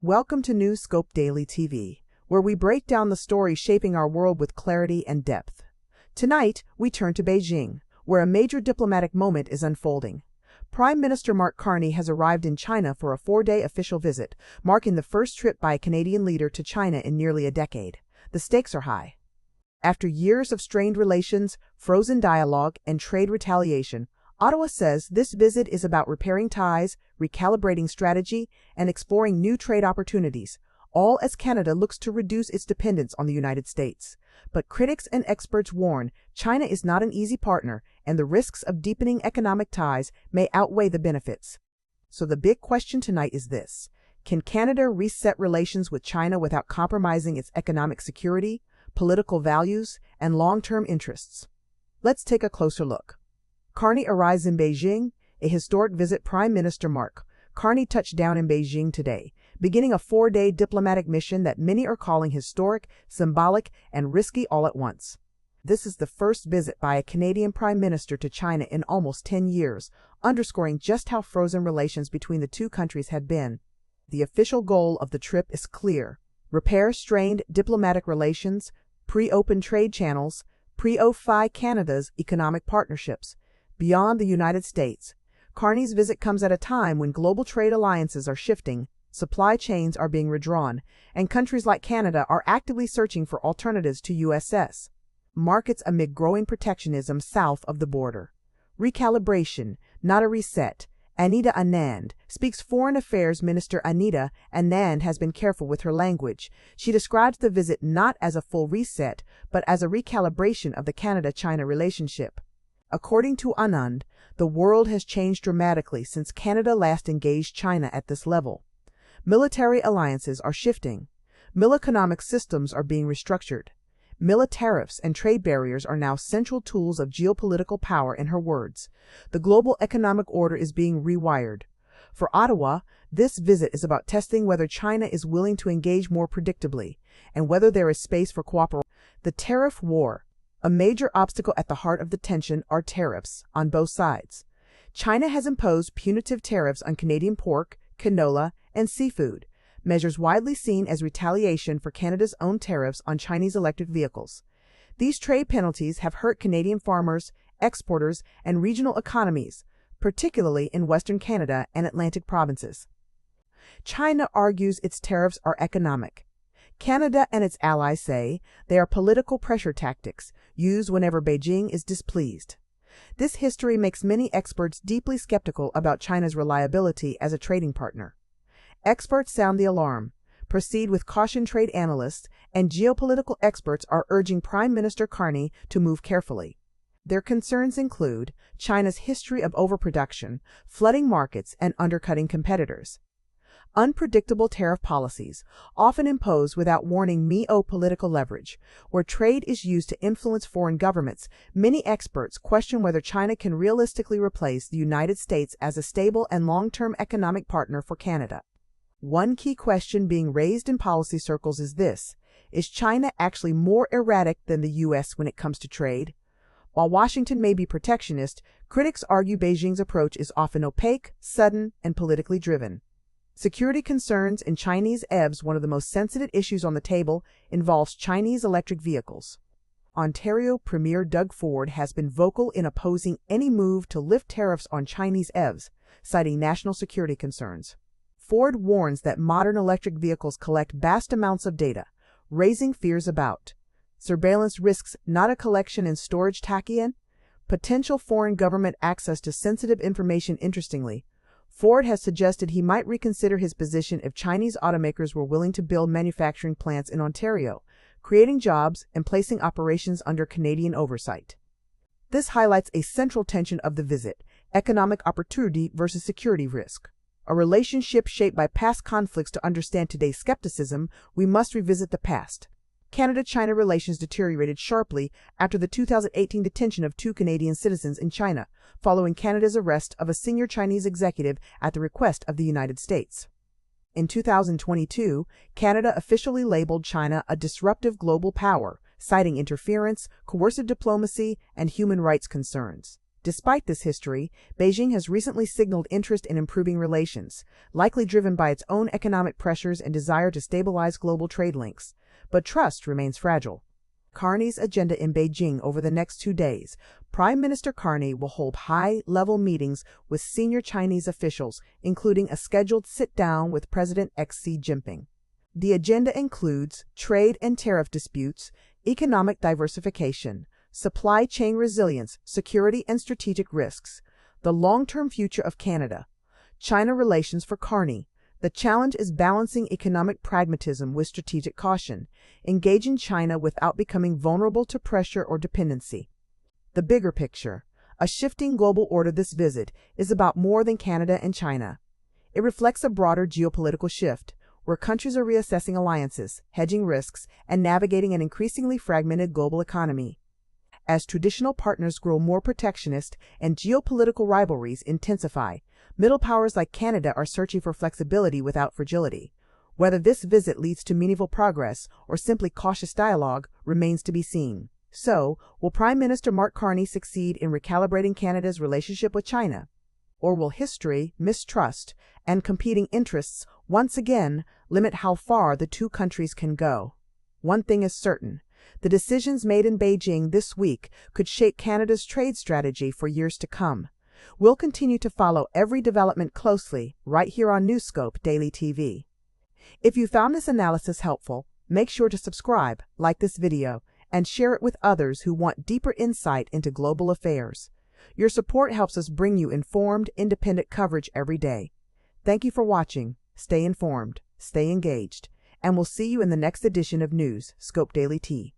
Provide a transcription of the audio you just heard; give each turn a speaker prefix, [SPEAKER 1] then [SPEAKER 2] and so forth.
[SPEAKER 1] Welcome to News Scope Daily TV, where we break down the stories shaping our world with clarity and depth. Tonight, we turn to Beijing, where a major diplomatic moment is unfolding. Prime Minister Mark Carney has arrived in China for a 4-day official visit, marking the first trip by a Canadian leader to China in nearly a decade. The stakes are high. After years of strained relations, frozen dialogue, and trade retaliation, Ottawa says this visit is about repairing ties, recalibrating strategy, and exploring new trade opportunities, all as Canada looks to reduce its dependence on the United States. But critics and experts warn China is not an easy partner, and the risks of deepening economic ties may outweigh the benefits. So the big question tonight is this: can Canada reset relations with China without compromising its economic security, political values, and long-term interests? Let's take a closer look. Carney arrives in Beijing, a historic visit. Prime Minister Mark Carney touched down in Beijing today, beginning a 4-day diplomatic mission that many are calling historic, symbolic, and risky all at once. This is the first visit by a Canadian Prime Minister to China in almost 10 years, underscoring just how frozen relations between the two countries have been. The official goal of the trip is clear: repair strained diplomatic relations, pre-open trade channels, pre-defy Canada's economic partnerships. Beyond the United States, Carney's visit comes at a time when global trade alliances are shifting, supply chains are being redrawn, and countries like Canada are actively searching for alternatives to USS markets amid growing protectionism south of the border. Recalibration, not a reset. Anita Anand speaks. Foreign Affairs Minister Anita Anand has been careful with her language. She describes the visit not as a full reset, but as a recalibration of the Canada-China relationship. According to Anand, the world has changed dramatically since Canada last engaged China at this level. Military alliances are shifting. Economic systems are being restructured. Tariffs and trade barriers are now central tools of geopolitical power. In her words, the global economic order is being rewired. For Ottawa, this visit is about testing whether China is willing to engage more predictably and whether there is space for cooperation. The tariff war. A major obstacle at the heart of the tension are tariffs on both sides. China has imposed punitive tariffs on Canadian pork, canola, and seafood, measures widely seen as retaliation for Canada's own tariffs on Chinese electric vehicles. These trade penalties have hurt Canadian farmers, exporters, and regional economies, particularly in Western Canada and Atlantic provinces. China argues its tariffs are economic. Canada and its allies say they are political pressure tactics used whenever Beijing is displeased. This history makes many experts deeply skeptical about China's reliability as a trading partner. Experts sound the alarm. Proceed with caution. Trade analysts and geopolitical experts are urging Prime Minister Carney to move carefully. Their concerns include China's history of overproduction, flooding markets, and undercutting competitors. Unpredictable tariff policies, often imposed without warning, political leverage, where trade is used to influence foreign governments. Many experts question whether China can realistically replace the United States as a stable and long-term economic partner for Canada. One key question being raised in policy circles is this: is China actually more erratic than the U.S. when it comes to trade? While Washington may be protectionist, critics argue Beijing's approach is often opaque, sudden, and politically driven. Security concerns in Chinese EVs. One of the most sensitive issues on the table involves Chinese electric vehicles. Ontario Premier Doug Ford has been vocal in opposing any move to lift tariffs on Chinese EVs, citing national security concerns. Ford warns that modern electric vehicles collect vast amounts of data, raising fears about surveillance risks, not a collection and storage tachyon, potential foreign government access to sensitive information. Interestingly, Ford has suggested he might reconsider his position if Chinese automakers were willing to build manufacturing plants in Ontario, creating jobs and placing operations under Canadian oversight. This highlights a central tension of the visit: economic opportunity versus security risk. A relationship shaped by past conflicts. To understand today's skepticism, we must revisit the past. Canada-China relations deteriorated sharply after the 2018 detention of 2 Canadian citizens in China, following Canada's arrest of a senior Chinese executive at the request of the United States. In 2022, Canada officially labeled China a disruptive global power, citing interference, coercive diplomacy, and human rights concerns. Despite this history, Beijing has recently signaled interest in improving relations, likely driven by its own economic pressures and desire to stabilize global trade links. But trust remains fragile. Carney's agenda in Beijing over the next 2 days. Prime Minister Carney will hold high-level meetings with senior Chinese officials, including a scheduled sit-down with President Xi Jinping. The agenda includes trade and tariff disputes, economic diversification, supply chain resilience, security and strategic risks, the long-term future of Canada, China relations for Carney. The challenge is balancing economic pragmatism with strategic caution, engaging China without becoming vulnerable to pressure or dependency. The bigger picture, a shifting global order. This visit is about more than Canada and China. It reflects a broader geopolitical shift, where countries are reassessing alliances, hedging risks, and navigating an increasingly fragmented global economy. As traditional partners grow more protectionist and geopolitical rivalries intensify, middle powers like Canada are searching for flexibility without fragility. Whether this visit leads to meaningful progress or simply cautious dialogue remains to be seen. So, will Prime Minister Mark Carney succeed in recalibrating Canada's relationship with China? Or will history, mistrust, and competing interests once again limit how far the two countries can go? One thing is certain. The decisions made in Beijing this week could shape Canada's trade strategy for years to come. We'll continue to follow every development closely right here on Newscope Daily TV. If you found this analysis helpful, make sure to subscribe, like this video, and share it with others who want deeper insight into global affairs. Your support helps us bring you informed, independent coverage every day. Thank you for watching. Stay informed, stay engaged, and we'll see you in the next edition of News Scope Daily T.